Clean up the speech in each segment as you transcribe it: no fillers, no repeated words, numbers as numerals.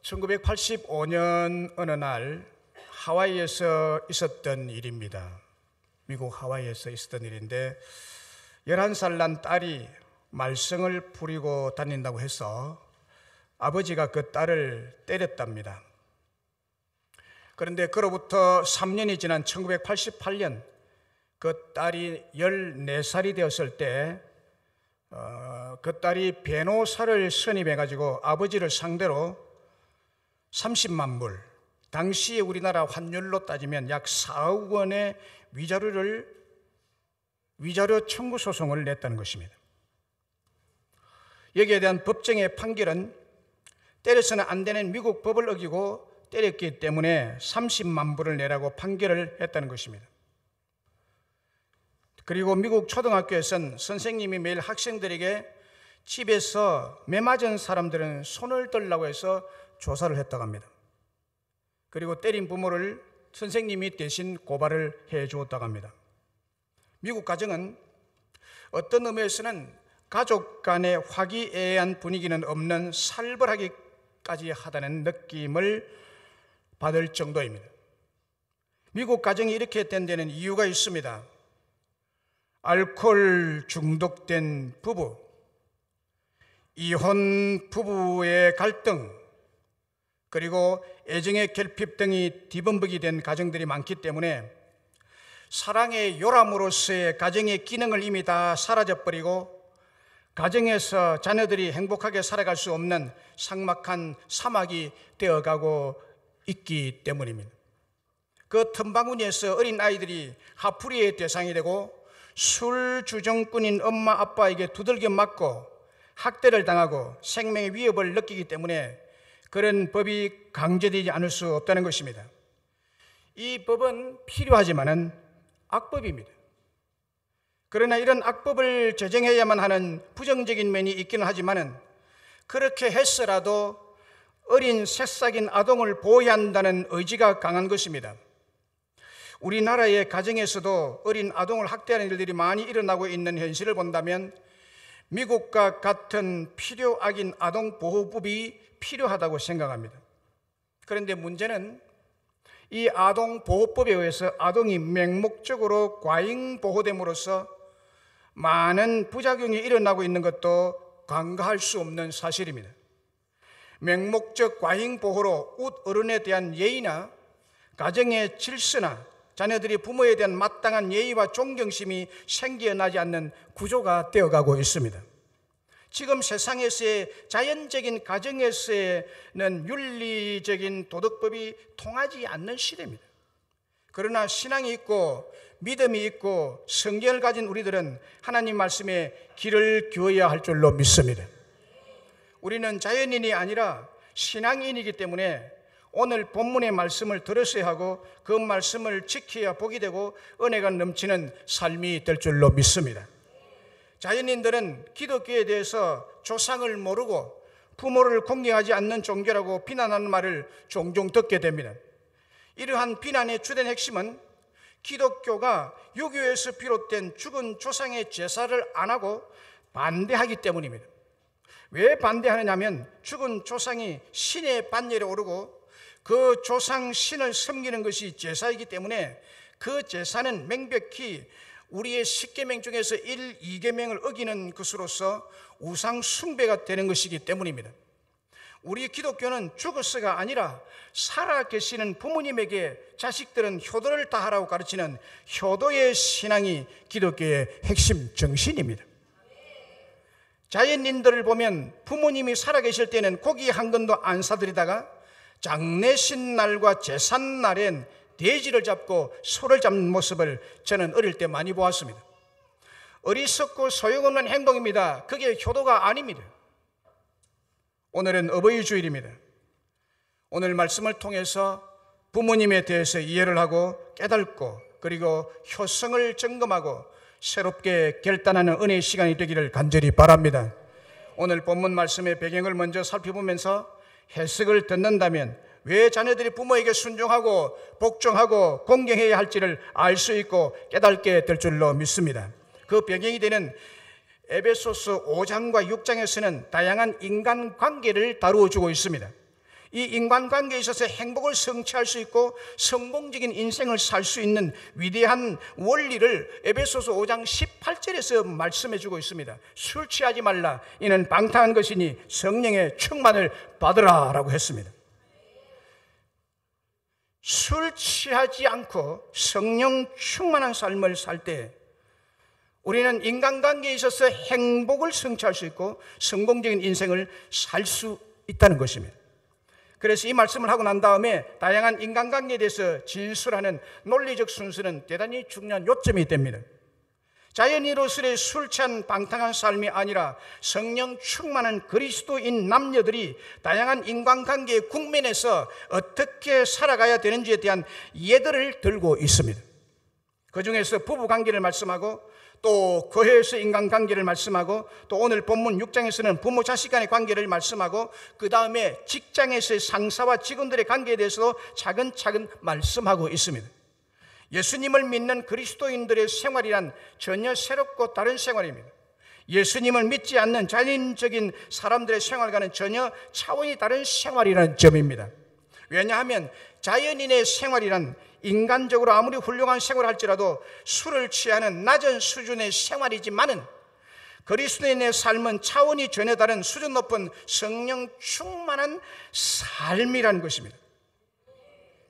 1985년 어느 날 하와이에서 있었던 일입니다. 미국 하와이에서 있었던 일인데 11살 난 딸이 말썽을 부리고 다닌다고 해서 아버지가 그 딸을 때렸답니다. 그런데 그로부터 3년이 지난 1988년 그 딸이 14살이 되었을 때 그 딸이 변호사를 선임해가지고 아버지를 상대로 30만 불, 당시 우리나라 환율로 따지면 약 4억 원의 위자료 청구 소송을 냈다는 것입니다. 여기에 대한 법정의 판결은 때려서는 안 되는 미국 법을 어기고 때렸기 때문에 30만 불을 내라고 판결을 했다는 것입니다. 그리고 미국 초등학교에서는 선생님이 매일 학생들에게 집에서 매 맞은 사람들은 손을 들라고 해서 조사를 했다고 합니다. 그리고 때린 부모를 선생님이 대신 고발을 해 주었다고 합니다. 미국 가정은 어떤 의미에서는 가족 간의 화기애애한 분위기는 없는 살벌하기까지 하다는 느낌을 받을 정도입니다. 미국 가정이 이렇게 된 데는 이유가 있습니다. 알코올 중독된 부부, 이혼 부부의 갈등, 그리고 애정의 결핍 등이 뒤범벅이 된 가정들이 많기 때문에 사랑의 요람으로서의 가정의 기능을 이미 다 사라져버리고 가정에서 자녀들이 행복하게 살아갈 수 없는 삭막한 사막이 되어가고 있기 때문입니다. 그 틈바구니에서 어린 아이들이 화풀이의 대상이 되고 술 주정꾼인 엄마 아빠에게 두들겨 맞고 학대를 당하고 생명의 위협을 느끼기 때문에 그런 법이 강제되지 않을 수 없다는 것입니다. 이 법은 필요하지만은 악법입니다. 그러나 이런 악법을 제정해야만 하는 부정적인 면이 있기는 하지만은 그렇게 했어라도 어린 새싹인 아동을 보호해야 한다는 의지가 강한 것입니다. 우리나라의 가정에서도 어린 아동을 학대하는 일들이 많이 일어나고 있는 현실을 본다면 미국과 같은 필요악인 아동보호법이 필요하다고 생각합니다. 그런데 문제는 이 아동보호법에 의해서 아동이 맹목적으로 과잉보호됨으로써 많은 부작용이 일어나고 있는 것도 간과할 수 없는 사실입니다. 맹목적 과잉보호로 웃 어른에 대한 예의나 가정의 질서나 자녀들이 부모에 대한 마땅한 예의와 존경심이 생겨나지 않는 구조가 되어가고 있습니다. 지금 세상에서의 자연적인 가정에서는 윤리적인 도덕법이 통하지 않는 시대입니다. 그러나 신앙이 있고 믿음이 있고 성경을 가진 우리들은 하나님 말씀에 귀를 기울여야 할 줄로 믿습니다. 우리는 자연인이 아니라 신앙인이기 때문에 오늘 본문의 말씀을 들으셔야 하고 그 말씀을 지켜야 복이 되고 은혜가 넘치는 삶이 될 줄로 믿습니다. 자연인들은 기독교에 대해서 조상을 모르고 부모를 공경하지 않는 종교라고 비난하는 말을 종종 듣게 됩니다. 이러한 비난의 주된 핵심은 기독교가 유교에서 비롯된 죽은 조상의 제사를 안 하고 반대하기 때문입니다. 왜 반대하느냐면 죽은 조상이 신의 반열에 오르고 그 조상 신을 섬기는 것이 제사이기 때문에 그 제사는 명백히 우리의 10계명 중에서 1, 2계명을 어기는 것으로서 우상 숭배가 되는 것이기 때문입니다. 우리 기독교는 죽어서가 아니라 살아 계시는 부모님에게 자식들은 효도를 다하라고 가르치는 효도의 신앙이 기독교의 핵심 정신입니다. 자연인들을 보면 부모님이 살아계실 때는 고기 한 근도 안 사드리다가 장례신 날과 제산 날엔 돼지를 잡고 소를 잡는 모습을 저는 어릴 때 많이 보았습니다. 어리석고 소용없는 행동입니다. 그게 효도가 아닙니다. 오늘은 어버이 주일입니다. 오늘 말씀을 통해서 부모님에 대해서 이해를 하고 깨닫고 그리고 효성을 점검하고 새롭게 결단하는 은혜의 시간이 되기를 간절히 바랍니다. 오늘 본문 말씀의 배경을 먼저 살펴보면서 해석을 듣는다면 왜 자녀들이 부모에게 순종하고 복종하고 공경해야 할지를 알 수 있고 깨닫게 될 줄로 믿습니다. 그 배경이 되는 에베소서 5장과 6장에서는 다양한 인간관계를 다루어 주고 있습니다. 이 인간관계에 있어서 행복을 성취할 수 있고 성공적인 인생을 살 수 있는 위대한 원리를 에베소서 5장 18절에서 말씀해 주고 있습니다. 술 취하지 말라. 이는 방탕한 것이니 성령의 충만을 받으라 라고 했습니다. 술 취하지 않고 성령 충만한 삶을 살 때 우리는 인간관계에 있어서 행복을 성취할 수 있고 성공적인 인생을 살 수 있다는 것입니다. 그래서 이 말씀을 하고 난 다음에 다양한 인간관계에 대해서 진술하는 논리적 순서는 대단히 중요한 요점이 됩니다. 자연인으로서의 술 취한 방탕한 삶이 아니라 성령 충만한 그리스도인 남녀들이 다양한 인간관계의 국면에서 어떻게 살아가야 되는지에 대한 예들을 들고 있습니다. 그 중에서 부부관계를 말씀하고 또 교회에서 인간관계를 말씀하고 또 오늘 본문 6장에서는 부모 자식 간의 관계를 말씀하고 그 다음에 직장에서의 상사와 직원들의 관계에 대해서도 차근차근 말씀하고 있습니다. 예수님을 믿는 그리스도인들의 생활이란 전혀 새롭고 다른 생활입니다. 예수님을 믿지 않는 자연적인 사람들의 생활과는 전혀 차원이 다른 생활이라는 점입니다. 왜냐하면 자연인의 생활이란 인간적으로 아무리 훌륭한 생활을 할지라도 술을 취하는 낮은 수준의 생활이지만은 그리스도인의 삶은 차원이 전혀 다른 수준 높은 성령 충만한 삶이라는 것입니다.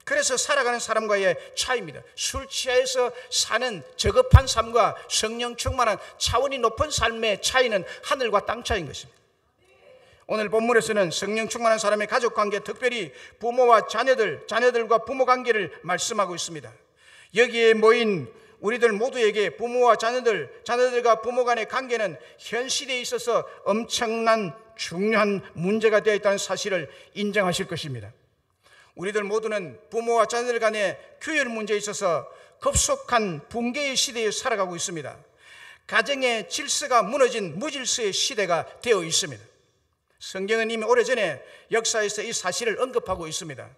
그래서 살아가는 사람과의 차이입니다. 술 취해서 사는 저급한 삶과 성령 충만한 차원이 높은 삶의 차이는 하늘과 땅 차이인 것입니다. 오늘 본문에서는 성령 충만한 사람의 가족관계, 특별히 부모와 자녀들과 부모 관계를 말씀하고 있습니다. 여기에 모인 우리들 모두에게 부모와 자녀들과 부모 간의 관계는 현 시대에 있어서 엄청난 중요한 문제가 되어 있다는 사실을 인정하실 것입니다. 우리들 모두는 부모와 자녀들 간의 규율 문제에 있어서 급속한 붕괴의 시대에 살아가고 있습니다. 가정의 질서가 무너진 무질서의 시대가 되어 있습니다. 성경은 이미 오래전에 역사에서 이 사실을 언급하고 있습니다.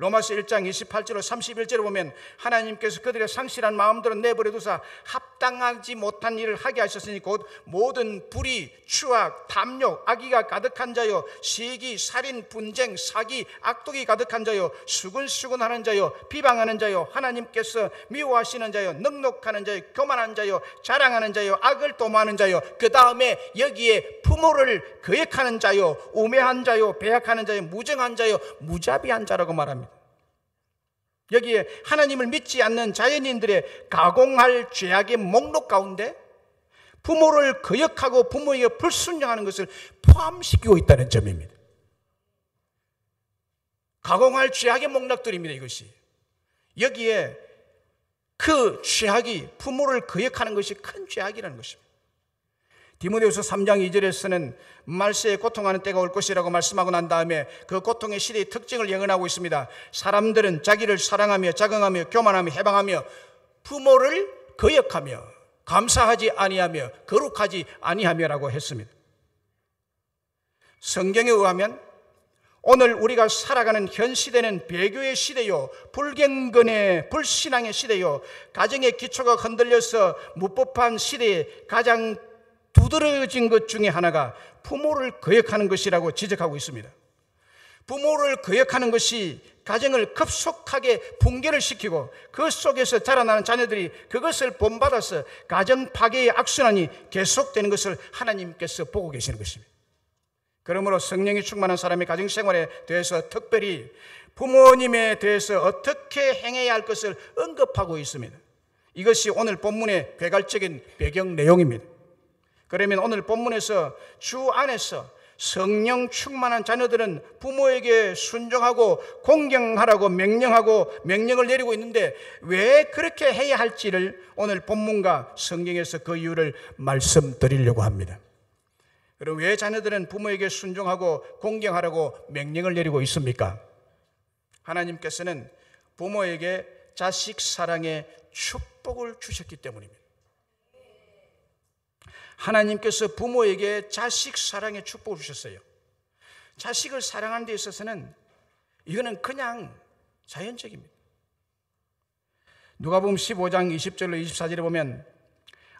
로마서 1장 28절로 31절에 보면 하나님께서 그들의 상실한 마음들은 내버려 두사 합당하지 못한 일을 하게 하셨으니 곧 모든 불의, 추악, 탐욕, 악의가 가득한 자요, 시기, 살인, 분쟁, 사기, 악독이 가득한 자요, 수근수근하는 자요, 비방하는 자요, 하나님께서 미워하시는 자요, 넉넉하는 자요, 교만한 자요, 자랑하는 자요, 악을 도모하는 자요, 그 다음에 여기에 부모를 거역하는 자요, 우매한 자요, 배약하는 자요, 무정한 자요, 무자비한 자라고 말합니다. 여기에 하나님을 믿지 않는 자연인들의 가공할 죄악의 목록 가운데 부모를 거역하고 부모에게 불순종하는 것을 포함시키고 있다는 점입니다. 가공할 죄악의 목록들입니다. 이것이 여기에 그 죄악이 부모를 거역하는 것이 큰 죄악이라는 것입니다. 디모데후서 3장 2절에서는 말세에 고통하는 때가 올 것이라고 말씀하고 난 다음에 그 고통의 시대의 특징을 예언하고 있습니다. 사람들은 자기를 사랑하며 자긍하며 교만하며 해방하며 부모를 거역하며 감사하지 아니하며 거룩하지 아니하며라고 했습니다. 성경에 의하면 오늘 우리가 살아가는 현 시대는 배교의 시대요, 불경건의 불신앙의 시대요, 가정의 기초가 흔들려서 무법한 시대에 가장 두드러진 것 중에 하나가 부모를 거역하는 것이라고 지적하고 있습니다. 부모를 거역하는 것이 가정을 급속하게 붕괴를 시키고 그 속에서 자라나는 자녀들이 그것을 본받아서 가정 파괴의 악순환이 계속되는 것을 하나님께서 보고 계시는 것입니다. 그러므로 성령이 충만한 사람의 가정생활에 대해서 특별히 부모님에 대해서 어떻게 행해야 할 것을 언급하고 있습니다. 이것이 오늘 본문의 괴갈적인 배경 내용입니다. 그러면 오늘 본문에서 주 안에서 성령 충만한 자녀들은 부모에게 순종하고 공경하라고 명령을 내리고 있는데 왜 그렇게 해야 할지를 오늘 본문과 성경에서 그 이유를 말씀드리려고 합니다. 그럼 왜 자녀들은 부모에게 순종하고 공경하라고 명령을 내리고 있습니까? 하나님께서는 부모에게 자식 사랑의 축복을 주셨기 때문입니다. 하나님께서 부모에게 자식 사랑의 축복을 주셨어요. 자식을 사랑하는 데 있어서는 이거는 그냥 자연적입니다. 누가복음 15장 20절로 24절에 보면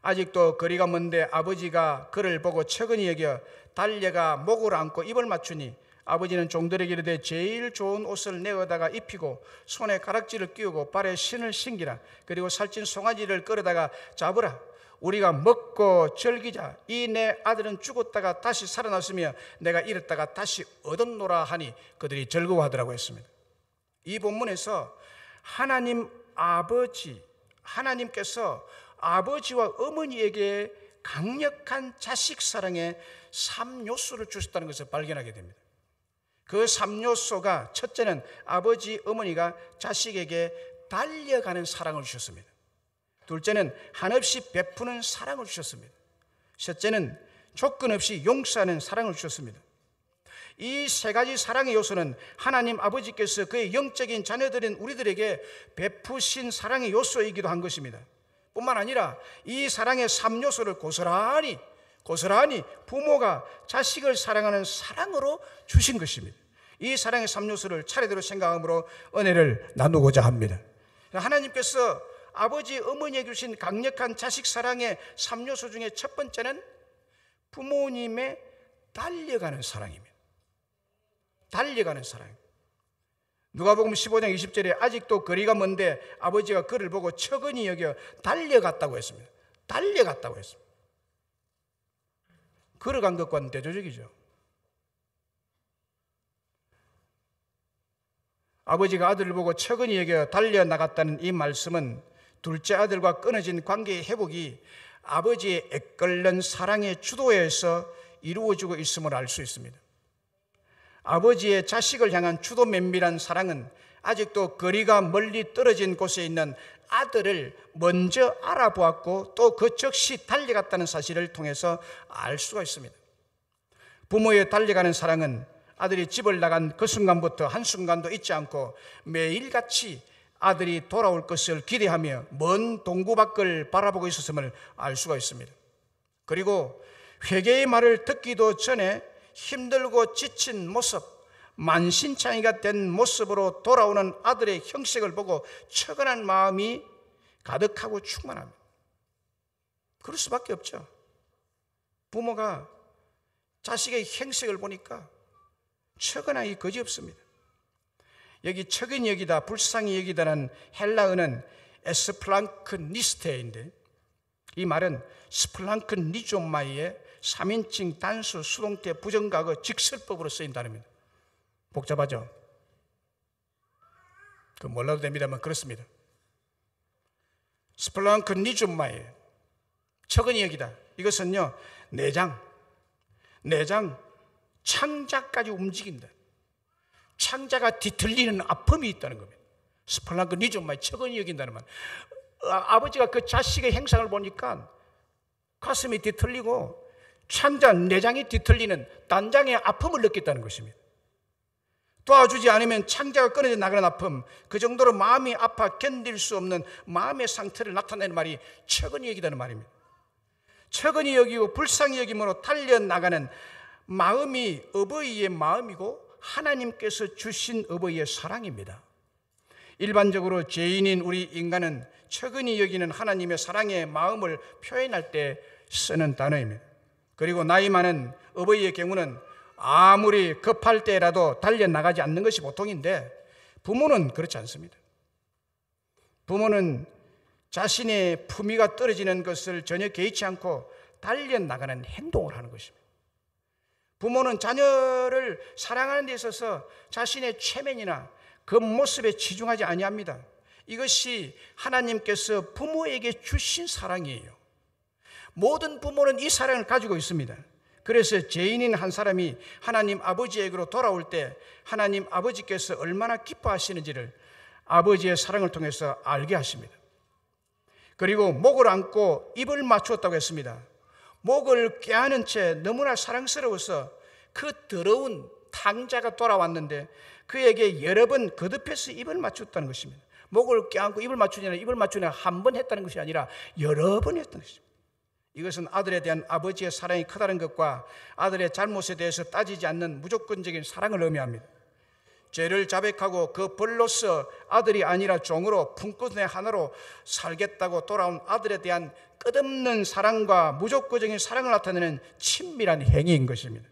아직도 거리가 먼데 아버지가 그를 보고 측은히 여겨 달려가 목을 안고 입을 맞추니 아버지는 종들에게 이르되 제일 좋은 옷을 내어다가 입히고 손에 가락지를 끼우고 발에 신을 신기라. 그리고 살찐 송아지를 끌어다가 잡으라. 우리가 먹고 즐기자. 이 내 아들은 죽었다가 다시 살아났으며 내가 잃었다가 다시 얻었노라 하니 그들이 즐거워하더라고 했습니다. 이 본문에서 하나님께서 아버지와 어머니에게 강력한 자식 사랑의 3요소를 주셨다는 것을 발견하게 됩니다. 그 3요소가, 첫째는 아버지, 어머니가 자식에게 달려가는 사랑을 주셨습니다. 둘째는 한없이 베푸는 사랑을 주셨습니다. 셋째는 조건 없이 용서하는 사랑을 주셨습니다. 이 세 가지 사랑의 요소는 하나님 아버지께서 그의 영적인 자녀들인 우리들에게 베푸신 사랑의 요소이기도 한 것입니다. 뿐만 아니라 이 사랑의 3요소를 고스란히 부모가 자식을 사랑하는 사랑으로 주신 것입니다. 이 사랑의 3요소를 차례대로 생각함으로 은혜를 나누고자 합니다. 하나님께서 아버지, 어머니에게 주신 강력한 자식 사랑의 3요소 중에 첫 번째는 부모님의 달려가는 사랑입니다. 달려가는 사랑. 누가복음 15장 20절에 아직도 거리가 먼데 아버지가 그를 보고 척은히 여겨 달려갔다고 했습니다. 달려갔다고 했습니다. 걸어간 것과는 대조적이죠. 아버지가 아들을 보고 척은히 여겨 달려나갔다는 이 말씀은 둘째 아들과 끊어진 관계의 회복이 아버지의 애끓는 사랑의 주도에서 이루어지고 있음을 알 수 있습니다. 아버지의 자식을 향한 주도 면밀한 사랑은 아직도 거리가 멀리 떨어진 곳에 있는 아들을 먼저 알아보았고 또 그 즉시 달려갔다는 사실을 통해서 알 수가 있습니다. 부모의 달려가는 사랑은 아들이 집을 나간 그 순간부터 한순간도 잊지 않고 매일같이 아들이 돌아올 것을 기대하며 먼 동구 밖을 바라보고 있었음을 알 수가 있습니다. 그리고 회개의 말을 듣기도 전에 힘들고 지친 모습, 만신창이가 된 모습으로 돌아오는 아들의 형식을 보고 척은한 마음이 가득하고 충만합니다. 그럴 수밖에 없죠. 부모가 자식의 행색을 보니까 척은하기 거지없습니다. 여기 척은히 여기다, 불쌍히 여기다는 헬라어는 에스플랑크니스테인데 이 말은 스플랑크니조마이의 3인칭 단수 수동태 부정과거 직설법으로 쓰인 단어입니다. 복잡하죠? 그 몰라도 됩니다만 그렇습니다. 스플랑크니조마이, 척은히 여기다. 이것은요, 내장, 창자까지 움직인다. 창자가 뒤틀리는 아픔이 있다는 겁니다. 스플랑크니조마이, 척은히 여긴다는 말. 아버지가 그 자식의 행상을 보니까 가슴이 뒤틀리고 창자, 내장이 뒤틀리는 단장의 아픔을 느꼈다는 것입니다. 도와주지 않으면 창자가 끊어져 나가는 아픔, 그 정도로 마음이 아파 견딜 수 없는 마음의 상태를 나타내는 말이 척은히 여기다는 말입니다. 척은히 여기고 불쌍히 여김으로 달려나가는 마음이 어버이의 마음이고 하나님께서 주신 어버이의 사랑입니다. 일반적으로 죄인인 우리 인간은 척은히 여기는 하나님의 사랑의 마음을 표현할 때 쓰는 단어입니다. 그리고 나이 많은 어버이의 경우는 아무리 급할 때라도 달려나가지 않는 것이 보통인데 부모는 그렇지 않습니다. 부모는 자신의 품위가 떨어지는 것을 전혀 개의치 않고 달려나가는 행동을 하는 것입니다. 부모는 자녀를 사랑하는 데 있어서 자신의 체면이나 겉모습에 치중하지 아니합니다. 이것이 하나님께서 부모에게 주신 사랑이에요. 모든 부모는 이 사랑을 가지고 있습니다. 그래서 죄인인 한 사람이 하나님 아버지에게로 돌아올 때 하나님 아버지께서 얼마나 기뻐하시는지를 아버지의 사랑을 통해서 알게 하십니다. 그리고 목을 안고 입을 맞추었다고 했습니다. 목을 껴안은 채 너무나 사랑스러워서 그 더러운 탕자가 돌아왔는데 그에게 여러 번 거듭해서 입을 맞췄다는 것입니다. 목을 껴안고 입을 맞추냐 한 번 했다는 것이 아니라 여러 번 했다는 것입니다. 이것은 아들에 대한 아버지의 사랑이 크다는 것과 아들의 잘못에 대해서 따지지 않는 무조건적인 사랑을 의미합니다. 죄를 자백하고 그 벌로서 아들이 아니라 종으로 품꾼의 하나로 살겠다고 돌아온 아들에 대한 끝없는 사랑과 무조건적인 사랑을 나타내는 친밀한 행위인 것입니다.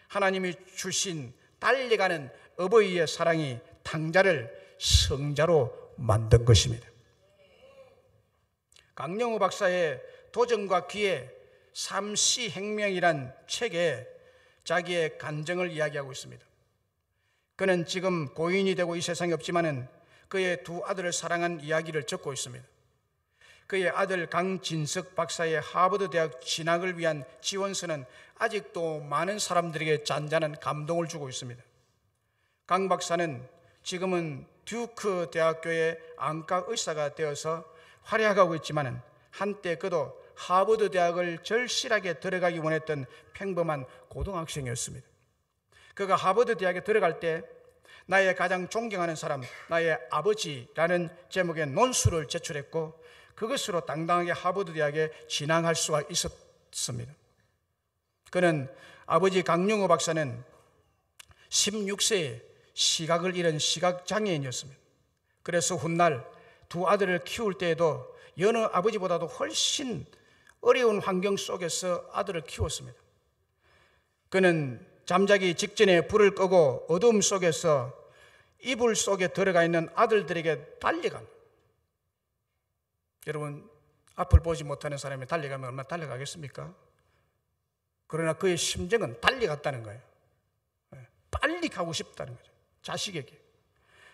하나님이 주신 달려가는 어버이의 사랑이 탕자를 성자로 만든 것입니다. 강영호 박사의 도전과 기회 삼시행명이란 책에 자기의 간증을 이야기하고 있습니다. 그는 지금 고인이 되고 이 세상에 없지만은 그의 두 아들을 사랑한 이야기를 적고 있습니다. 그의 아들 강진석 박사의 하버드 대학 진학을 위한 지원서는 아직도 많은 사람들에게 잔잔한 감동을 주고 있습니다. 강 박사는 지금은 듀크 대학교의 안과 의사가 되어서 활약하고 있지만 한때 그도 하버드 대학을 절실하게 들어가기 원했던 평범한 고등학생이었습니다. 그가 하버드 대학에 들어갈 때 나의 가장 존경하는 사람, 나의 아버지라는 제목의 논술을 제출했고 그것으로 당당하게 하버드 대학에 진학할 수가 있었습니다. 그는 아버지 강영호 박사는 16세에 시각을 잃은 시각장애인이었습니다. 그래서 훗날 두 아들을 키울 때에도 여느 아버지보다도 훨씬 어려운 환경 속에서 아들을 키웠습니다. 그는 잠자기 직전에 불을 끄고 어둠 속에서 이불 속에 들어가 있는 아들들에게 달려간, 여러분 앞을 보지 못하는 사람이 달려가면 얼마나 달려가겠습니까? 그러나 그의 심정은 달려갔다는 거예요. 빨리 가고 싶다는 거죠, 자식에게.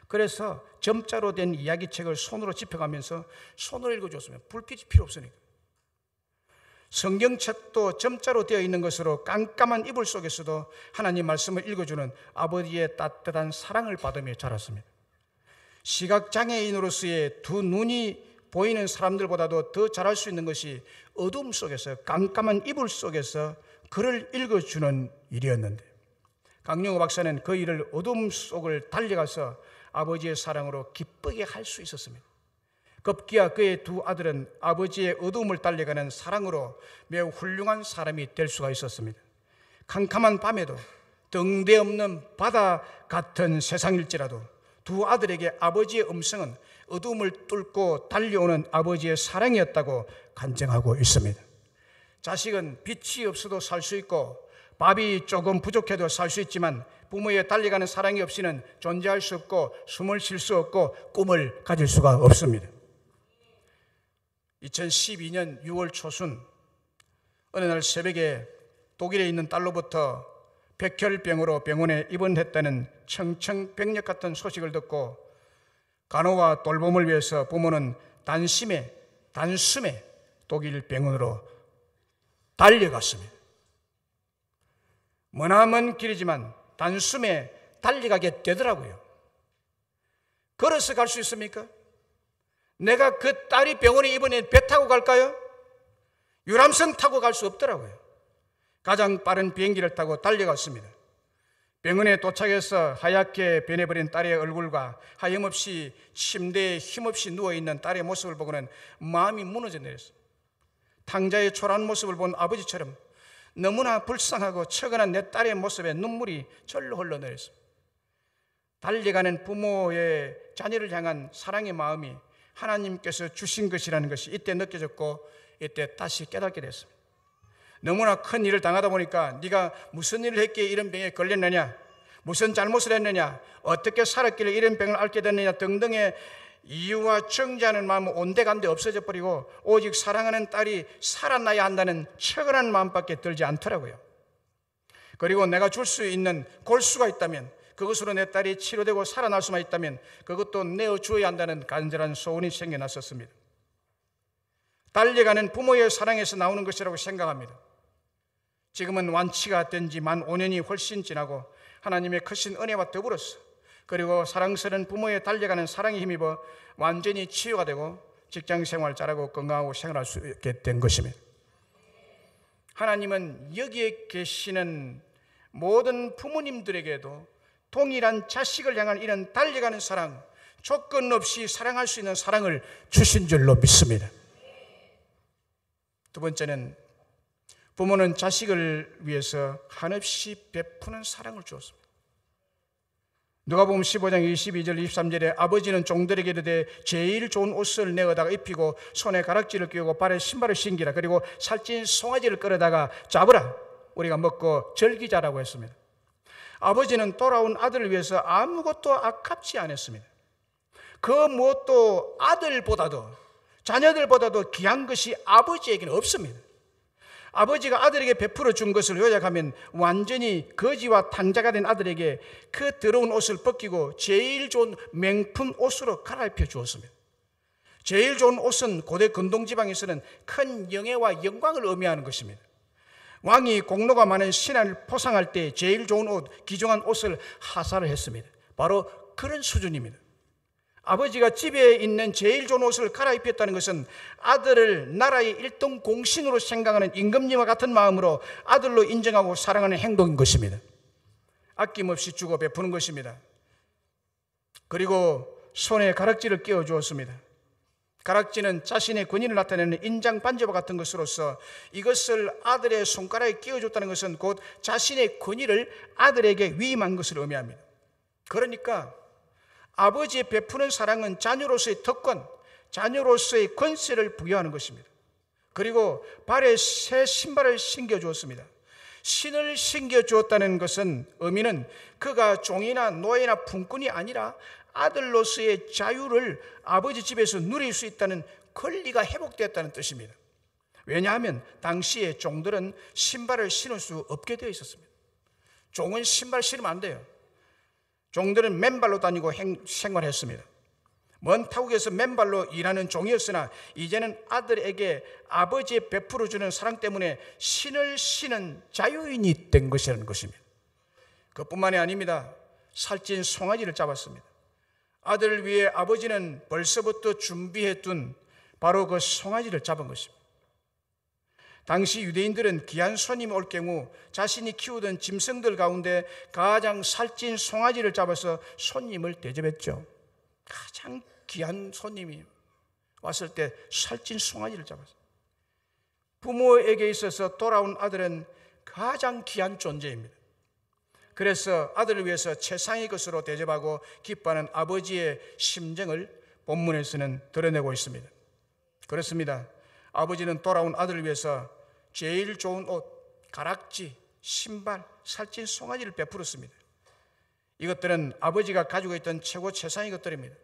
그래서 점자로 된 이야기책을 손으로 짚어가면서 손으로 읽어줬으면 불빛이 필요 없으니까. 성경책도 점자로 되어 있는 것으로 깜깜한 이불 속에서도 하나님 말씀을 읽어주는 아버지의 따뜻한 사랑을 받으며 자랐습니다. 시각장애인으로서의 두 눈이 보이는 사람들보다도 더 잘할 수 있는 것이 어둠 속에서, 깜깜한 이불 속에서 글을 읽어주는 일이었는데, 강영호 박사는 그 일을 어둠 속을 달려가서 아버지의 사랑으로 기쁘게 할 수 있었습니다. 급기야 그의 두 아들은 아버지의 어둠을 달려가는 사랑으로 매우 훌륭한 사람이 될 수가 있었습니다. 캄캄한 밤에도 등대 없는 바다 같은 세상일지라도 두 아들에게 아버지의 음성은 어둠을 뚫고 달려오는 아버지의 사랑이었다고 간증하고 있습니다. 자식은 빛이 없어도 살 수 있고 밥이 조금 부족해도 살 수 있지만 부모의 달려가는 사랑이 없이는 존재할 수 없고 숨을 쉴 수 없고 꿈을 가질 수가 없습니다. 2012년 6월 초순 어느 날 새벽에 독일에 있는 딸로부터 백혈병으로 병원에 입원했다는 청청백력 같은 소식을 듣고 간호와 돌봄을 위해서 부모는 단숨에 독일 병원으로 달려갔습니다. 머나먼 길이지만 단숨에 달려가게 되더라고요. 걸어서 갈 수 있습니까? 내가 그 딸이 병원에 입원해 배 타고 갈까요? 유람선 타고 갈 수 없더라고요. 가장 빠른 비행기를 타고 달려갔습니다. 병원에 도착해서 하얗게 변해버린 딸의 얼굴과 하염없이 침대에 힘없이 누워있는 딸의 모습을 보고는 마음이 무너져 내렸어요. 탕자의 초라한 모습을 본 아버지처럼 너무나 불쌍하고 처근한 내 딸의 모습에 눈물이 절로 흘러내렸습니다. 달려가는 부모의 자녀를 향한 사랑의 마음이 하나님께서 주신 것이라는 것이 이때 느껴졌고 이때 다시 깨닫게 됐습니다. 너무나 큰 일을 당하다 보니까 네가 무슨 일을 했기에 이런 병에 걸렸느냐, 무슨 잘못을 했느냐, 어떻게 살았길래 이런 병을 앓게 됐느냐 등등의 이유와 정죄하는 마음은 온데간데 없어져 버리고 오직 사랑하는 딸이 살아나야 한다는 처근한 마음밖에 들지 않더라고요. 그리고 내가 줄 수 있는 골수가 있다면, 그것으로 내 딸이 치료되고 살아날 수만 있다면 그것도 내어주어야 한다는 간절한 소원이 생겨났었습니다. 달려가는 부모의 사랑에서 나오는 것이라고 생각합니다. 지금은 완치가 된 지 만 5년이 훨씬 지나고 하나님의 크신 은혜와 더불어서 그리고 사랑스러운 부모의 달려가는 사랑에 힘입어 완전히 치유가 되고 직장생활 잘하고 건강하고 생활할 수 있게 된 것입니다. 하나님은 여기에 계시는 모든 부모님들에게도 동일한 자식을 향한 이런 달려가는 사랑, 조건 없이 사랑할 수 있는 사랑을 주신 줄로 믿습니다. 두 번째는 부모는 자식을 위해서 한없이 베푸는 사랑을 주었습니다. 누가복음 15장 22절 23절에 아버지는 종들에게 이르되 제일 좋은 옷을 내어다가 입히고 손에 가락지를 끼우고 발에 신발을 신기라, 그리고 살찐 송아지를 끌어다가 잡으라, 우리가 먹고 즐기자라고 했습니다. 아버지는 돌아온 아들을 위해서 아무것도 아깝지 않았습니다. 그 무엇도 아들보다도, 자녀들보다도 귀한 것이 아버지에게는 없습니다. 아버지가 아들에게 베풀어 준 것을 요약하면 완전히 거지와 탕자가 된 아들에게 그 더러운 옷을 벗기고 제일 좋은 명품 옷으로 갈아입혀 주었습니다. 제일 좋은 옷은 고대 근동지방에서는 큰 영예와 영광을 의미하는 것입니다. 왕이 공로가 많은 신하를 포상할 때 제일 좋은 옷, 귀중한 옷을 하사를 했습니다. 바로 그런 수준입니다. 아버지가 집에 있는 제일 좋은 옷을 갈아입혔다는 것은 아들을 나라의 1등 공신으로 생각하는 임금님과 같은 마음으로 아들로 인정하고 사랑하는 행동인 것입니다. 아낌없이 주고 베푸는 것입니다. 그리고 손에 가락지를 끼워 주었습니다. 가락지는 자신의 권위를 나타내는 인장 반지와 같은 것으로서 이것을 아들의 손가락에 끼워줬다는 것은 곧 자신의 권위를 아들에게 위임한 것을 의미합니다. 그러니까 아버지의 베푸는 사랑은 자녀로서의 특권, 자녀로서의 권세를 부여하는 것입니다. 그리고 발에 새 신발을 신겨주었습니다. 신을 신겨주었다는 것은 의미는 그가 종이나 노예나 품꾼이 아니라 아들로서의 자유를 아버지 집에서 누릴 수 있다는 권리가 회복되었다는 뜻입니다. 왜냐하면 당시에 종들은 신발을 신을 수 없게 되어 있었습니다. 종은 신발 신으면 안 돼요. 종들은 맨발로 다니고 생활했습니다. 먼 타국에서 맨발로 일하는 종이었으나 이제는 아들에게 아버지의 베풀어주는 사랑 때문에 신을 신은 자유인이 된 것이라는 것입니다. 그뿐만이 아닙니다. 살찐 송아지를 잡았습니다. 아들을 위해 아버지는 벌써부터 준비해둔 바로 그 송아지를 잡은 것입니다. 당시 유대인들은 귀한 손님이 올 경우 자신이 키우던 짐승들 가운데 가장 살찐 송아지를 잡아서 손님을 대접했죠. 가장 귀한 손님이 왔을 때 살찐 송아지를 잡았어요. 부모에게 있어서 돌아온 아들은 가장 귀한 존재입니다. 그래서 아들을 위해서 최상의 것으로 대접하고 기뻐하는 아버지의 심정을 본문에서는 드러내고 있습니다. 그렇습니다. 아버지는 돌아온 아들을 위해서 제일 좋은 옷, 가락지, 신발, 살찐 송아지를 베풀었습니다. 이것들은 아버지가 가지고 있던 최고 최상의 것들입니다.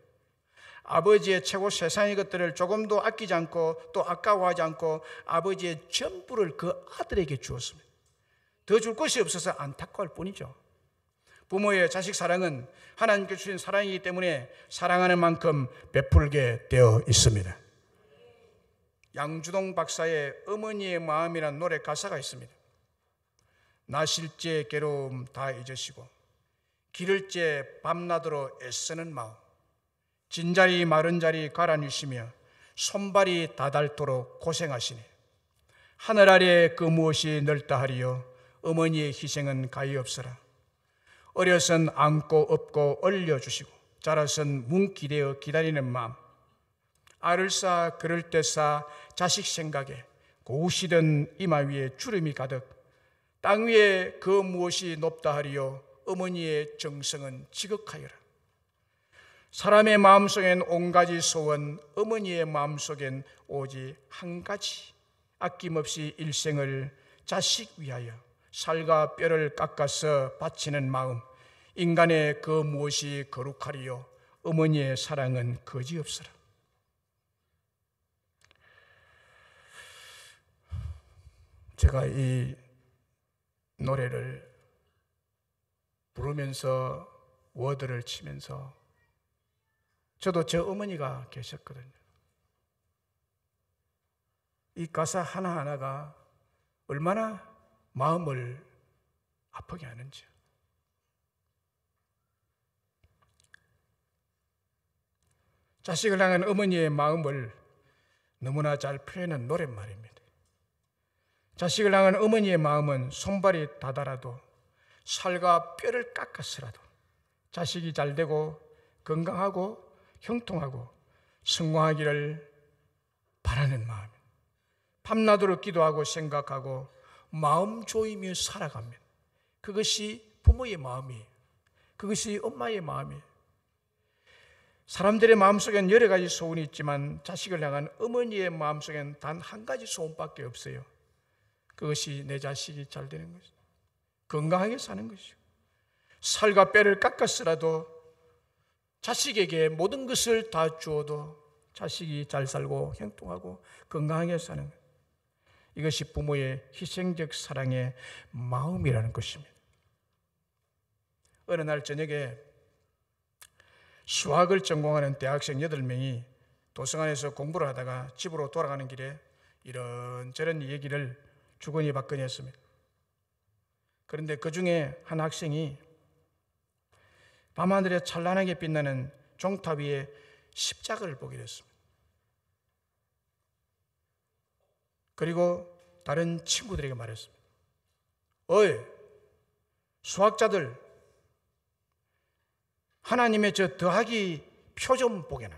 아버지의 최고 최상의 것들을 조금도 아끼지 않고 또 아까워하지 않고 아버지의 전부를 그 아들에게 주었습니다. 더 줄 것이 없어서 안타까울 뿐이죠. 부모의 자식 사랑은 하나님께 주신 사랑이기 때문에 사랑하는 만큼 베풀게 되어 있습니다. 양주동 박사의 어머니의 마음이라는 노래 가사가 있습니다. 나실제 괴로움 다 잊으시고 기를제 밤낮으로 애쓰는 마음, 진자리 마른 자리 갈아뉘시며 손발이 다 닳도록 고생하시네. 하늘 아래 그 무엇이 넓다 하리요 어머니의 희생은 가히 없으라. 어려선 안고 업고 얼려주시고 자라선 뭉기되어 기다리는 마음, 알을 쌓아 그럴 때 쌓아 자식 생각에 고우시던 이마 위에 주름이 가득 땅 위에 그 무엇이 높다 하리요 어머니의 정성은 지극하여라. 사람의 마음속엔 온가지 소원, 어머니의 마음속엔 오직 한 가지, 아낌없이 일생을 자식 위하여 살과 뼈를 깎아서 바치는 마음, 인간의 그 무엇이 거룩하리요 어머니의 사랑은 거지없으라. 제가 이 노래를 부르면서 워드를 치면서 저도 제 어머니가 계셨거든요. 이 가사 하나하나가 얼마나 마음을 아프게 하는지. 자식을 향한 어머니의 마음을 너무나 잘 표현한 노랫말입니다. 자식을 향한 어머니의 마음은 손발이 닿아라도 살과 뼈를 깎았으라도 자식이 잘되고 건강하고 형통하고 성공하기를 바라는 마음, 밤낮으로 기도하고 생각하고 마음 조이며 살아갑니다. 그것이 부모의 마음이에요. 그것이 엄마의 마음이에요. 사람들의 마음속엔 여러 가지 소원이 있지만 자식을 향한 어머니의 마음속엔 단 한 가지 소원밖에 없어요. 그것이 내 자식이 잘 되는 것이고 건강하게 사는 것이고 살과 뼈를 깎았으라도 자식에게 모든 것을 다 주어도 자식이 잘 살고 형통하고 건강하게 사는 것, 이것이 부모의 희생적 사랑의 마음이라는 것입니다. 어느 날 저녁에 수학을 전공하는 대학생 8명이 도서관에서 공부를 하다가 집으로 돌아가는 길에 이런저런 얘기를 주거니 받거니 했습니다. 그런데 그 중에 한 학생이 밤하늘에 찬란하게 빛나는 종탑 위에 십자가를 보게 됐습니다. 그리고 다른 친구들에게 말했습니다. 어이, 수학자들, 하나님의 저 더하기 표 좀 보게나.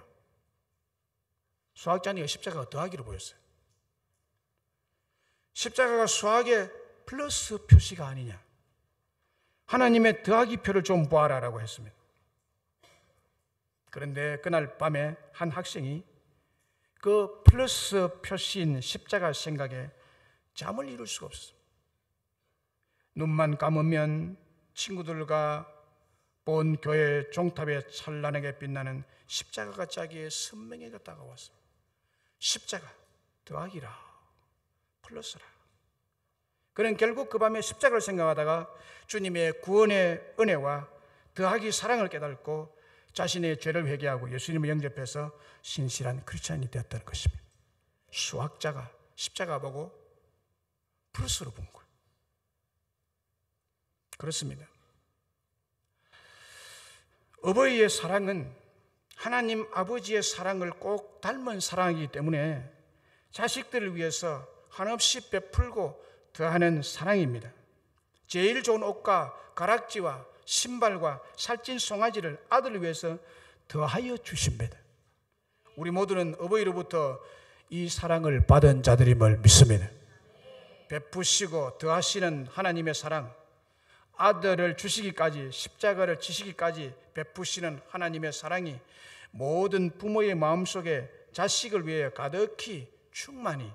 수학자니까 십자가가 더하기로 보였어요. 십자가가 수학의 플러스 표시가 아니냐. 하나님의 더하기 표를 좀 보아라라고 했습니다. 그런데 그날 밤에 한 학생이 그 플러스 표시인 십자가 생각에 잠을 이룰 수가 없었습니다. 눈만 감으면 친구들과 본 교회 종탑에 찬란하게 빛나는 십자가가 자기의 선명하게 다가왔습니다. 십자가 더하기라 플러스라. 그는 결국 그 밤에 십자가를 생각하다가 주님의 구원의 은혜와 더하기 사랑을 깨닫고 자신의 죄를 회개하고 예수님을 영접해서 신실한 크리스찬이 되었다는 것입니다. 수학자가 십자가 보고 플러스로 본 거예요. 그렇습니다. 어버이의 사랑은 하나님 아버지의 사랑을 꼭 닮은 사랑이기 때문에 자식들을 위해서 한없이 베풀고 더하는 사랑입니다. 제일 좋은 옷과 가락지와 신발과 살찐 송아지를 아들을 위해서 더하여 주십니다. 우리 모두는 어버이로부터 이 사랑을 받은 자들임을 믿습니다. 베푸시고 더하시는 하나님의 사랑, 아들을 주시기까지, 십자가를 지시기까지 베푸시는 하나님의 사랑이 모든 부모의 마음속에 자식을 위해 가득히 충만히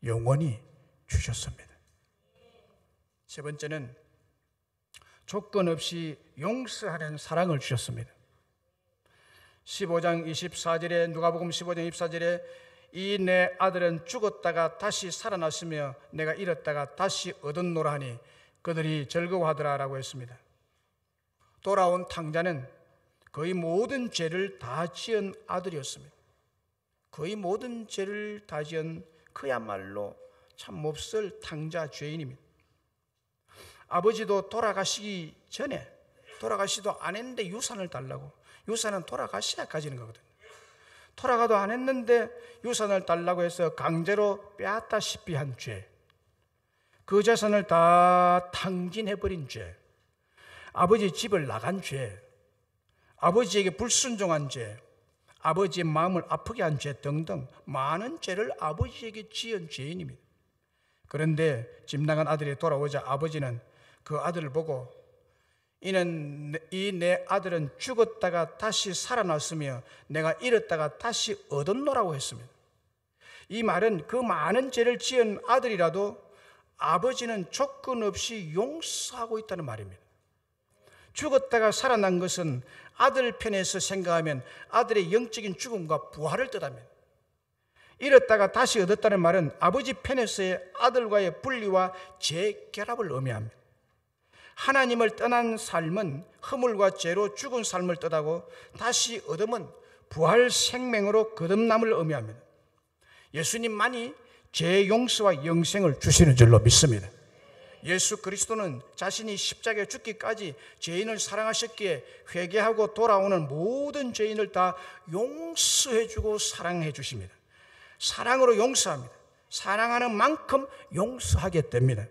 영원히 주셨습니다. 세 번째는 조건 없이 용서하는 사랑을 주셨습니다. 15장 24절에 누가복음 15장 24절에 이 내 아들은 죽었다가 다시 살아났으며 내가 잃었다가 다시 얻었노라 하니 그들이 즐거워하더라라고 했습니다. 돌아온 탕자는 거의 모든 죄를 다 지은 아들이었습니다. 거의 모든 죄를 다 지은 그야말로 참 몹쓸 탕자 죄인입니다. 아버지도 돌아가시기 전에 돌아가시도 안 했는데 유산을 달라고. 유산은 돌아가셔야 가지는 거거든요. 돌아가도 안 했는데 유산을 달라고 해서 강제로 빼앗다시피 한 죄, 그 재산을 다 탕진해버린 죄, 아버지 집을 나간 죄, 아버지에게 불순종한 죄, 아버지의 마음을 아프게 한 죄 등등 많은 죄를 아버지에게 지은 죄인입니다. 그런데 집 나간 아들이 돌아오자 아버지는 그 아들을 보고 이는 이 내 아들은 죽었다가 다시 살아났으며 내가 잃었다가 다시 얻었노라고 했습니다. 이 말은 그 많은 죄를 지은 아들이라도 아버지는 조건 없이 용서하고 있다는 말입니다. 죽었다가 살아난 것은 아들 편에서 생각하면 아들의 영적인 죽음과 부활을 뜻합니다. 잃었다가 다시 얻었다는 말은 아버지 편에서의 아들과의 분리와 재결합을 의미합니다. 하나님을 떠난 삶은 허물과 죄로 죽은 삶을 뜻하고 다시 얻음은 부활 생명으로 거듭남을 의미합니다. 예수님만이 죄 용서와 영생을 주시는 줄로 믿습니다. 예수 그리스도는 자신이 십자가에 죽기까지 죄인을 사랑하셨기에 회개하고 돌아오는 모든 죄인을 다 용서해주고 사랑해 주십니다. 사랑으로 용서합니다. 사랑하는 만큼 용서하게 됩니다.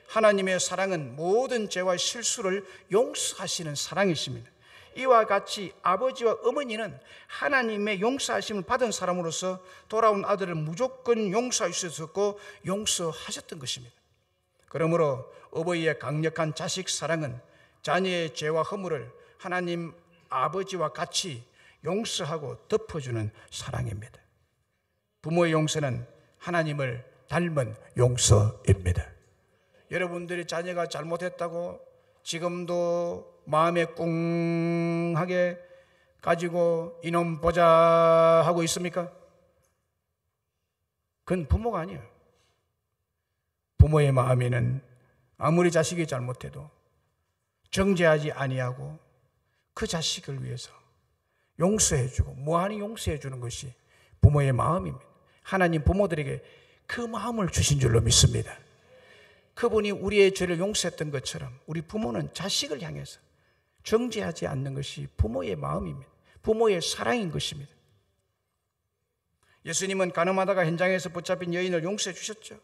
하나님의 사랑은 모든 죄와 실수를 용서하시는 사랑이십니다. 이와 같이 아버지와 어머니는 하나님의 용서하심을 받은 사람으로서 돌아온 아들을 무조건 용서할 수 있었고 용서하셨던 것입니다. 그러므로 어버이의 강력한 자식 사랑은 자녀의 죄와 허물을 하나님 아버지와 같이 용서하고 덮어주는 사랑입니다. 부모의 용서는 하나님을 닮은 용서입니다. 여러분들이 자녀가 잘못했다고 지금도 마음에 꿍하게 가지고 이놈 보자 하고 있습니까? 그건 부모가 아니에요. 부모의 마음에는 아무리 자식이 잘못해도 정죄하지 아니하고 그 자식을 위해서 용서해주고 무한히 용서해주는 것이 부모의 마음입니다. 하나님 부모들에게 그 마음을 주신 줄로 믿습니다. 그분이 우리의 죄를 용서했던 것처럼 우리 부모는 자식을 향해서 정죄하지 않는 것이 부모의 마음입니다. 부모의 사랑인 것입니다. 예수님은 가늠하다가 현장에서 붙잡힌 여인을 용서해 주셨죠.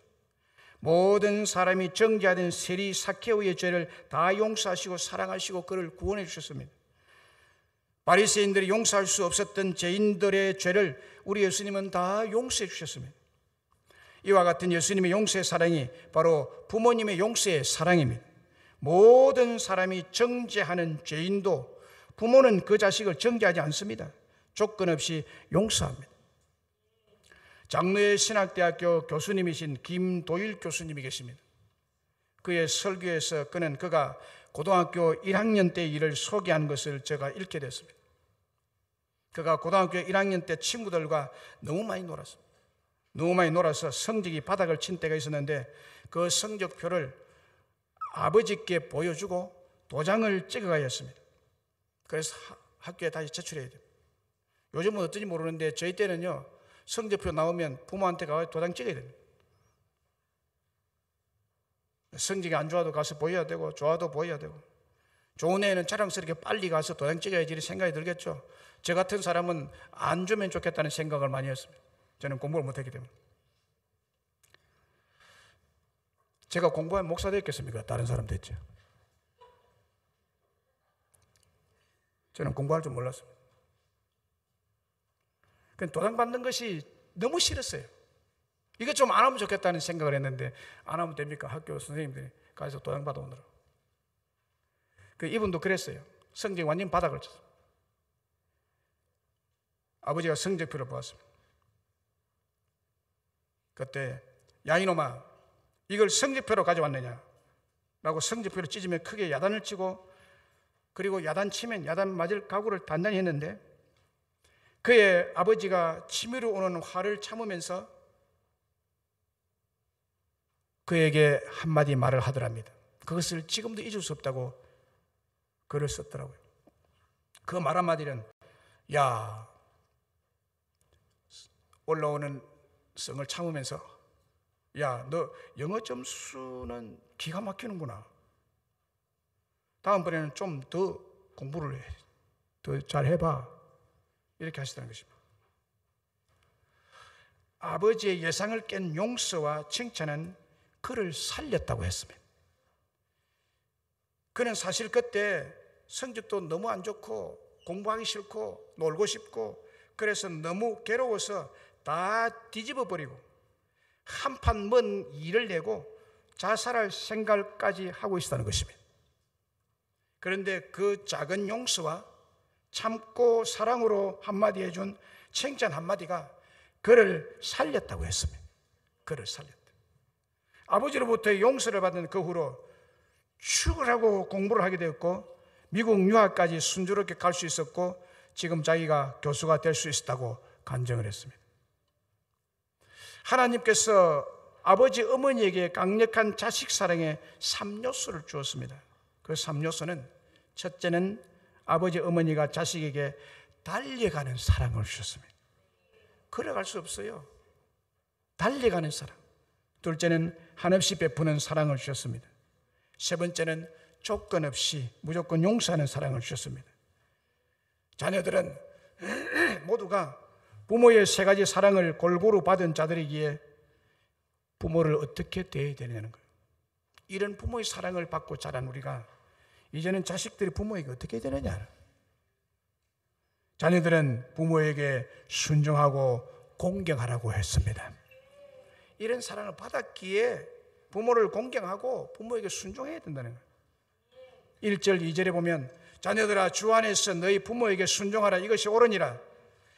모든 사람이 정죄하던 세리 삭개오의 죄를 다 용서하시고 사랑하시고 그를 구원해 주셨습니다. 바리새인들이 용서할 수 없었던 죄인들의 죄를 우리 예수님은 다 용서해 주셨습니다. 이와 같은 예수님의 용서의 사랑이 바로 부모님의 용서의 사랑입니다. 모든 사람이 정죄하는 죄인도 부모는 그 자식을 정죄하지 않습니다. 조건 없이 용서합니다. 장로의 신학대학교 교수님이신 김도일 교수님이 계십니다. 그의 설교에서 그가 고등학교 1학년 때 일을 소개한 것을 제가 읽게 됐습니다. 그가 고등학교 1학년 때 친구들과 너무 많이 놀았습니다. 너무 많이 놀아서 성적이 바닥을 친 때가 있었는데 그 성적표를 아버지께 보여주고 도장을 찍어가야 했습니다. 그래서 학교에 다시 제출해야 돼요. 요즘은 어떤지 모르는데 저희 때는요, 성적표 나오면 부모한테 가서 도장 찍어야 됩니다. 성적이 안 좋아도 가서 보여야 되고 좋아도 보여야 되고, 좋은 애는 자랑스럽게 빨리 가서 도장 찍어야지 생각이 들겠죠. 저 같은 사람은 안 주면 좋겠다는 생각을 많이 했습니다. 저는 공부를 못했기 때문에. 제가 공부하면 목사 됐겠습니까? 다른 사람 됐죠. 저는 공부할 줄 몰랐습니다. 도장 받는 것이 너무 싫었어요. 이거 좀 안 하면 좋겠다는 생각을 했는데, 안 하면 됩니까? 학교 선생님들이 가서 도장 받아오느라. 이분도 그랬어요. 성적이 완전 바닥을 쳤어요. 아버지가 성적표를 보았습니다. 그때 야 이놈아, 이걸 성적표로 가져왔느냐 라고 성적표를 찢으며 크게 야단을 치고, 그리고 야단 치면 야단 맞을 각오를 단단히 했는데, 그의 아버지가 치밀어 오는 화를 참으면서 그에게 한마디 말을 하더랍니다. 그것을 지금도 잊을 수 없다고 글을 썼더라고요. 그 말 한마디는, 야, 올라오는 성을 참으면서, 야, 너 영어 점수는 기가 막히는구나. 다음번에는 좀 더 공부를 해. 더 잘해봐. 이렇게 하시다는 것입니다. 아버지의 예상을 깬 용서와 칭찬은 그를 살렸다고 했습니다. 그는 사실 그때 성적도 너무 안 좋고 공부하기 싫고 놀고 싶고 그래서 너무 괴로워서 다 뒤집어 버리고 한판 먼 일을 내고 자살할 생각까지 하고 있었다는 것입니다. 그런데 그 작은 용서와 참고 사랑으로 한마디 해준 칭찬 한마디가 그를 살렸다고 했습니다. 그를 살렸다. 아버지로부터 용서를 받은 그 후로 출근하고 공부를 하게 되었고 미국 유학까지 순조롭게 갈 수 있었고 지금 자기가 교수가 될 수 있었다고 간증을 했습니다. 하나님께서 아버지 어머니에게 강력한 자식 사랑의 3요소를 주었습니다. 그 3요소는 첫째는 아버지 어머니가 자식에게 달려가는 사랑을 주셨습니다. 걸어갈 수 없어요. 달려가는 사랑. 둘째는 한없이 베푸는 사랑을 주셨습니다. 세 번째는 조건 없이 무조건 용서하는 사랑을 주셨습니다. 자녀들은 모두가 부모의 세 가지 사랑을 골고루 받은 자들이기에 부모를 어떻게 대해야 되냐는 거예요. 이런 부모의 사랑을 받고 자란 우리가 이제는 자식들이 부모에게 어떻게 해야 되느냐. 자녀들은 부모에게 순종하고 공경하라고 했습니다. 이런 사랑을 받았기에 부모를 공경하고 부모에게 순종해야 된다는 거예요. 1절 2절에 보면 자녀들아 주 안에서 너희 부모에게 순종하라. 이것이 옳으니라.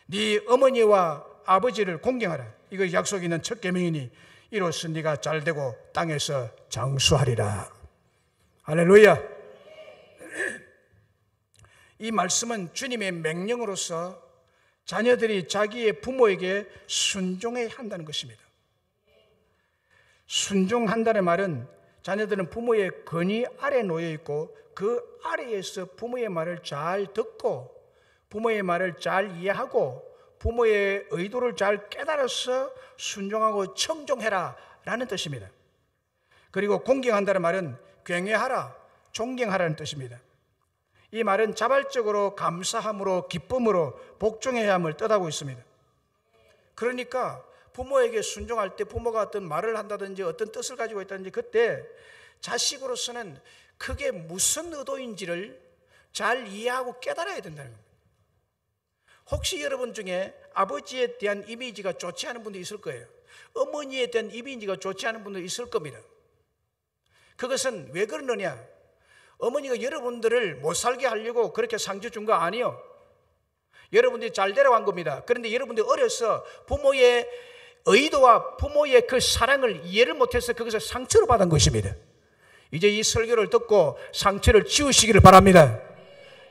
네 어머니와 아버지를 공경하라. 이거 약속이 있는 첫 계명이니 이로써 네가 잘되고 땅에서 장수하리라. 할렐루야. 이 말씀은 주님의 명령으로서 자녀들이 자기의 부모에게 순종해야 한다는 것입니다. 순종한다는 말은 자녀들은 부모의 권위 아래 놓여 있고 그 아래에서 부모의 말을 잘 듣고 부모의 말을 잘 이해하고 부모의 의도를 잘 깨달아서 순종하고 청종해라 라는 뜻입니다. 그리고 공경한다는 말은 경외하라, 존경하라는 뜻입니다. 이 말은 자발적으로 감사함으로 기쁨으로 복종해야 함을 뜻하고 있습니다. 그러니까 부모에게 순종할 때 부모가 어떤 말을 한다든지 어떤 뜻을 가지고 있다든지 그때 자식으로서는 그게 무슨 의도인지를 잘 이해하고 깨달아야 된다는 겁니다. 혹시 여러분 중에 아버지에 대한 이미지가 좋지 않은 분도 있을 거예요. 어머니에 대한 이미지가 좋지 않은 분도 있을 겁니다. 그것은 왜 그러느냐? 어머니가 여러분들을 못 살게 하려고 그렇게 상처 준 거 아니에요. 여러분들이 잘 되라고 한 겁니다. 그런데 여러분들이 어려서 부모의 의도와 부모의 그 사랑을 이해를 못해서 그것을 상처로 받은 것입니다. 이제 이 설교를 듣고 상처를 지우시기를 바랍니다.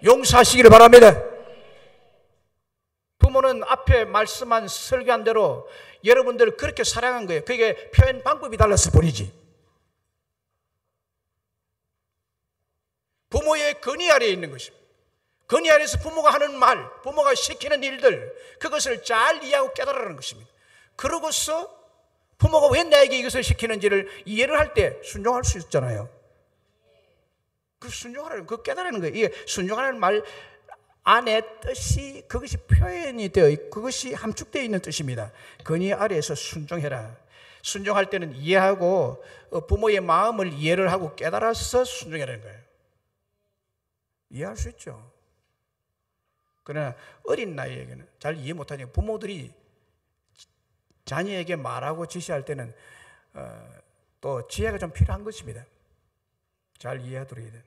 용서하시기를 바랍니다. 부모는 앞에 말씀한 설교한 대로 여러분들을 그렇게 사랑한 거예요. 그게 표현 방법이 달랐을 뿐이지. 부모의 권위 아래에 있는 것입니다. 권위 아래에서 부모가 하는 말, 부모가 시키는 일들, 그것을 잘 이해하고 깨달으라는 것입니다. 그러고서 부모가 왜 나에게 이것을 시키는지를 이해를 할 때 순종할 수 있잖아요. 그 순종하라는, 그 깨달으는 거예요. 이게 순종하라는 말 안에 뜻이, 그것이 표현이 되어 있고 그것이 함축되어 있는 뜻입니다. 권위 아래에서 순종해라. 순종할 때는 이해하고 부모의 마음을 이해를 하고 깨달아서 순종하라는 거예요. 이해할 수 있죠. 그러나 어린 나이에게는 잘 이해 못하니까 부모들이 자녀에게 말하고 지시할 때는 또 지혜가 좀 필요한 것입니다. 잘 이해하도록 해야 돼.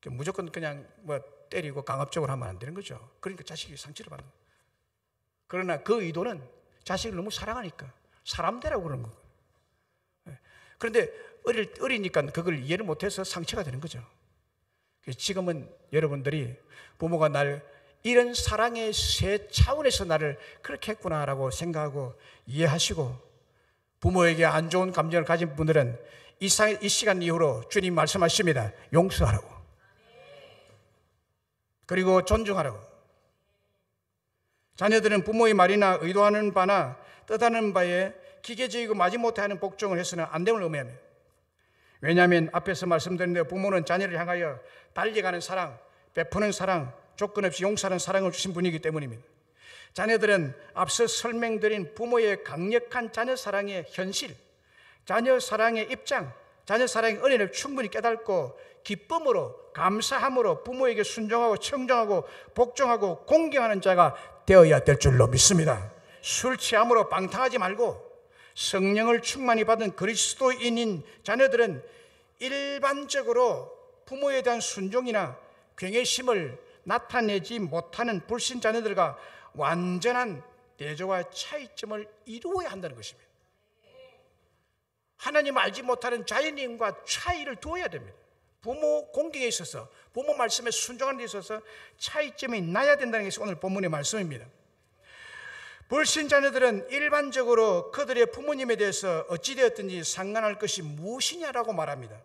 무조건 그냥 뭐 때리고 강압적으로 하면 안 되는 거죠. 그러니까 자식이 상처를 받는 거예요. 그러나 그 의도는 자식을 너무 사랑하니까 사람 되라고 그러는 거예요. 그런데 어리니까 그걸 이해를 못해서 상처가 되는 거죠. 지금은 여러분들이 부모가 날 이런 사랑의 새 차원에서 나를 그렇게 했구나라고 생각하고 이해하시고 부모에게 안 좋은 감정을 가진 분들은 이 시간 이후로 주님 말씀하십니다. 용서하라고. 그리고 존중하라고. 자녀들은 부모의 말이나 의도하는 바나 뜻하는 바에 기계적이고 마지못해 하는 복종을 해서는 안 됨을 의미합니다. 왜냐하면 앞에서 말씀드린 대로 부모는 자녀를 향하여 달려가는 사랑, 베푸는 사랑, 조건 없이 용서하는 사랑을 주신 분이기 때문입니다. 자녀들은 앞서 설명드린 부모의 강력한 자녀 사랑의 현실, 자녀 사랑의 입장, 자녀 사랑의 은혜를 충분히 깨닫고 기쁨으로 감사함으로 부모에게 순종하고 청정하고 복종하고 공경하는 자가 되어야 될 줄로 믿습니다. 술 취함으로 방탕하지 말고 성령을 충만히 받은 그리스도인인 자녀들은 일반적으로 부모에 대한 순종이나 경외심을 나타내지 못하는 불신 자녀들과 완전한 대조와 차이점을 이루어야 한다는 것입니다. 하나님 알지 못하는 자연인과 차이를 두어야 됩니다. 부모 공경에 있어서 부모 말씀에 순종하는 데 있어서 차이점이 나야 된다는 것이 오늘 본문의 말씀입니다. 불신 자녀들은 일반적으로 그들의 부모님에 대해서 어찌되었든지 상관할 것이 무엇이냐라고 말합니다.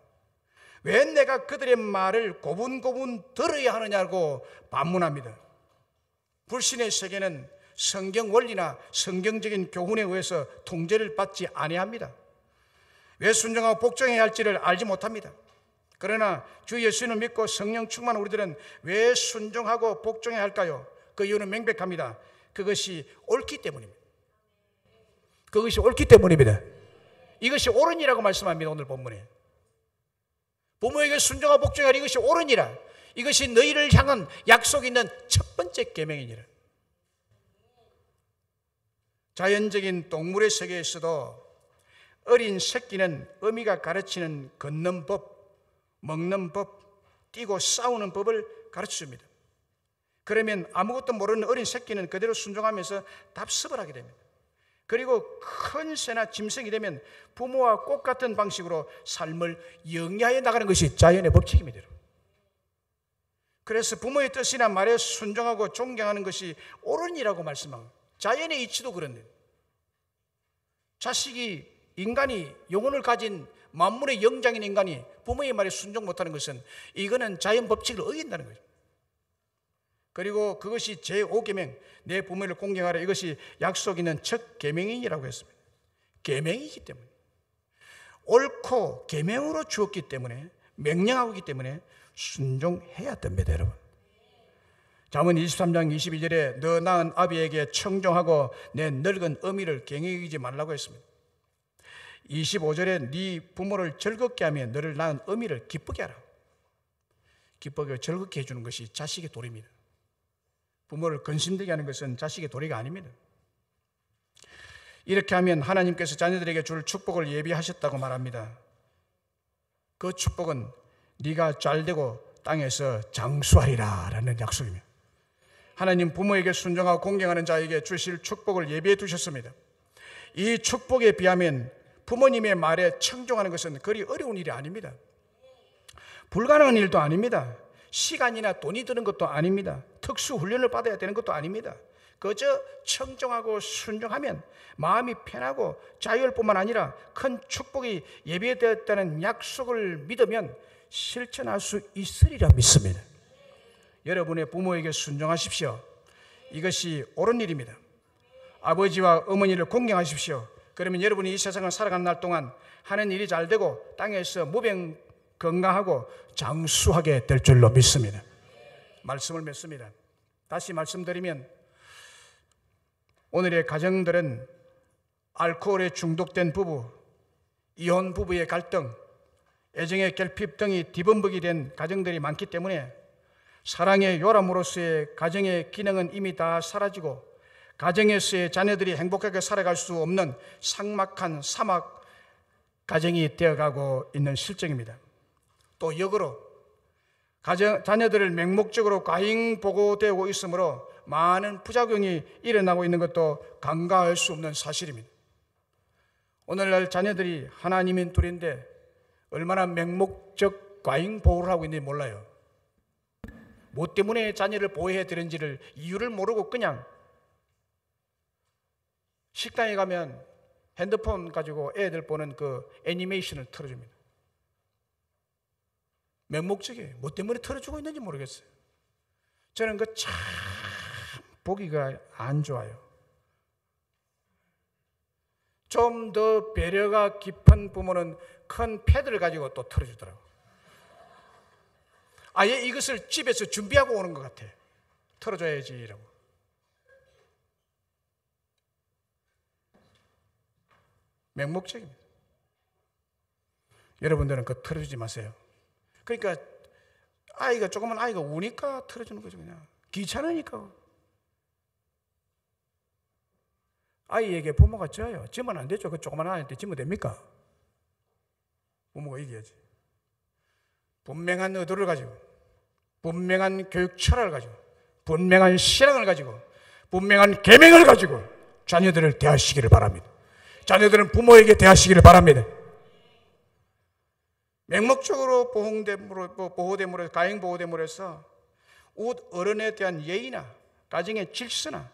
왜 내가 그들의 말을 고분고분 들어야 하느냐고 반문합니다. 불신의 세계는 성경 원리나 성경적인 교훈에 의해서 통제를 받지 아니합니다. 왜 순종하고 복종해야 할지를 알지 못합니다. 그러나 주 예수님을 믿고 성령 충만한 우리들은 왜 순종하고 복종해야 할까요? 그 이유는 명백합니다. 그것이 옳기 때문입니다. 그것이 옳기 때문입니다. 이것이 옳으니라고 말씀합니다. 오늘 본문에 부모에게 순종하고 복종하라, 이것이 옳으니라. 이것이 너희를 향한 약속이 있는 첫 번째 계명이니라. 자연적인 동물의 세계에서도 어린 새끼는 어미가 가르치는 걷는 법, 먹는 법, 뛰고 싸우는 법을 가르쳐줍니다. 그러면 아무것도 모르는 어린 새끼는 그대로 순종하면서 답습을 하게 됩니다. 그리고 큰 새나 짐승이 되면 부모와 똑같은 방식으로 삶을 영위하여 나가는 것이 자연의 법칙입니다. 그래서 부모의 뜻이나 말에 순종하고 존경하는 것이 옳으니라고 말씀합니다. 자연의 이치도 그런데 자식이 인간이 영혼을 가진 만물의 영장인 인간이 부모의 말에 순종 못하는 것은 이거는 자연 법칙을 어긴다는 거죠. 그리고 그것이 제5계명 내 부모를 공경하라, 이것이 약속 있는 첫 계명이라고 했습니다. 계명이기 때문에, 옳고 계명으로 주었기 때문에, 명령하고 있기 때문에 순종해야 됩니다, 여러분. 잠언 23장 22절에 너 낳은 아비에게 청종하고 내 늙은 어미를 경히 여기지 말라고 했습니다. 25절에 네 부모를 즐겁게 하며 너를 낳은 어미를 기쁘게 하라. 기쁘게 즐겁게 해주는 것이 자식의 도리입니다. 부모를 근심되게 하는 것은 자식의 도리가 아닙니다. 이렇게 하면 하나님께서 자녀들에게 줄 축복을 예비하셨다고 말합니다. 그 축복은 네가 잘되고 땅에서 장수하리라 라는 약속입니다. 하나님 부모에게 순종하고 공경하는 자에게 주실 축복을 예비해 두셨습니다. 이 축복에 비하면 부모님의 말에 청종하는 것은 그리 어려운 일이 아닙니다. 불가능한 일도 아닙니다. 시간이나 돈이 드는 것도 아닙니다. 특수 훈련을 받아야 되는 것도 아닙니다. 그저 청종하고 순종하면 마음이 편하고 자유할 뿐만 아니라 큰 축복이 예비되었다는 약속을 믿으면 실천할 수 있으리라 믿습니다. 여러분의 부모에게 순종하십시오. 이것이 옳은 일입니다. 아버지와 어머니를 공경하십시오. 그러면 여러분이 이 세상을 살아가는 날 동안 하는 일이 잘 되고 땅에서 무병 건강하고 장수하게 될 줄로 믿습니다. 말씀을 맺습니다. 다시 말씀드리면 오늘의 가정들은 알코올에 중독된 부부, 이혼 부부의 갈등, 애정의 결핍 등이 뒤범벅이 된 가정들이 많기 때문에 사랑의 요람으로서의 가정의 기능은 이미 다 사라지고 가정에서의 자녀들이 행복하게 살아갈 수 없는 삭막한 사막 가정이 되어가고 있는 실정입니다. 또 역으로 자녀들을 맹목적으로 과잉 보고되고 있으므로 많은 부작용이 일어나고 있는 것도 간과할 수 없는 사실입니다. 오늘날 자녀들이 하나님인 둘인데 얼마나 맹목적 과잉 보호를 하고 있는지 몰라요. 뭐 때문에 자녀를 보호해야 되는지를 이유를 모르고 그냥 식당에 가면 핸드폰 가지고 애들 보는 그 애니메이션을 틀어줍니다. 맹목적이에요. 뭐 때문에 틀어주고 있는지 모르겠어요. 저는 그 참 보기가 안 좋아요. 좀 더 배려가 깊은 부모는 큰 패드를 가지고 또 틀어주더라고요. 아예 이것을 집에서 준비하고 오는 것 같아. 틀어줘야지라고. 맹목적입니다. 여러분들은 그거 틀어주지 마세요. 그러니까 조그만 아이가 우니까 틀어주는 거죠. 그냥 귀찮으니까. 아이에게 부모가 져요. 지면 안 되죠. 그 조그만 아이한테 지면 됩니까? 부모가 이겨야지. 분명한 의도를 가지고, 분명한 교육 철학을 가지고, 분명한 신앙을 가지고, 분명한 계명을 가지고 자녀들을 대하시기를 바랍니다. 자녀들은 부모에게 대하시기를 바랍니다. 맹목적으로 보호됨으로 가행 보호됨으로 해서 어른에 대한 예의나 가정의 질서나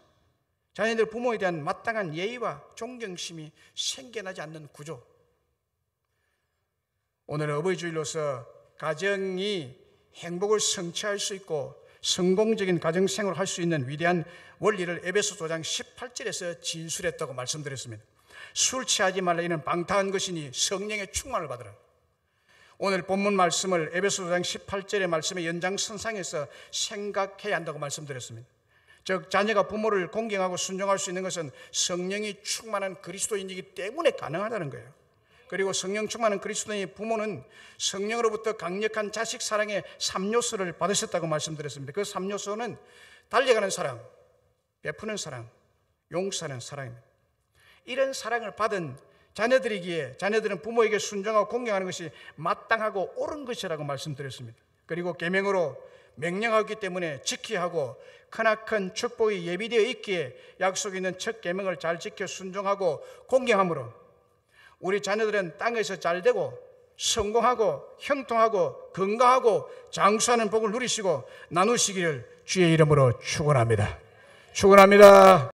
자녀들 부모에 대한 마땅한 예의와 존경심이 생겨나지 않는 구조. 오늘 어버이 주일로서 가정이 행복을 성취할 수 있고 성공적인 가정생활을 할 수 있는 위대한 원리를 에베소서 5장 18절에서 진술했다고 말씀드렸습니다. 술 취하지 말라 이는 방탕한 것이니 성령의 충만을 받으라. 오늘 본문 말씀을 에베소서 5장 18절의 말씀의 연장선상에서 생각해야 한다고 말씀드렸습니다. 즉 자녀가 부모를 공경하고 순종할 수 있는 것은 성령이 충만한 그리스도인이기 때문에 가능하다는 거예요. 그리고 성령 충만한 그리스도인의 부모는 성령으로부터 강력한 자식 사랑의 3요소를 받으셨다고 말씀드렸습니다. 그 3요소는 달려가는 사랑, 베푸는 사랑, 용서하는 사랑입니다. 이런 사랑을 받은 자녀들이기에 자녀들은 부모에게 순종하고 공경하는 것이 마땅하고 옳은 것이라고 말씀드렸습니다. 그리고 계명으로 명령하기 때문에 지켜야 하고 크나큰 축복이 예비되어 있기에 약속 있는 첫 계명을 잘 지켜 순종하고 공경함으로 우리 자녀들은 땅에서 잘되고 성공하고 형통하고 건강하고 장수하는 복을 누리시고 나누시기를 주의 이름으로 축원합니다. 축원합니다.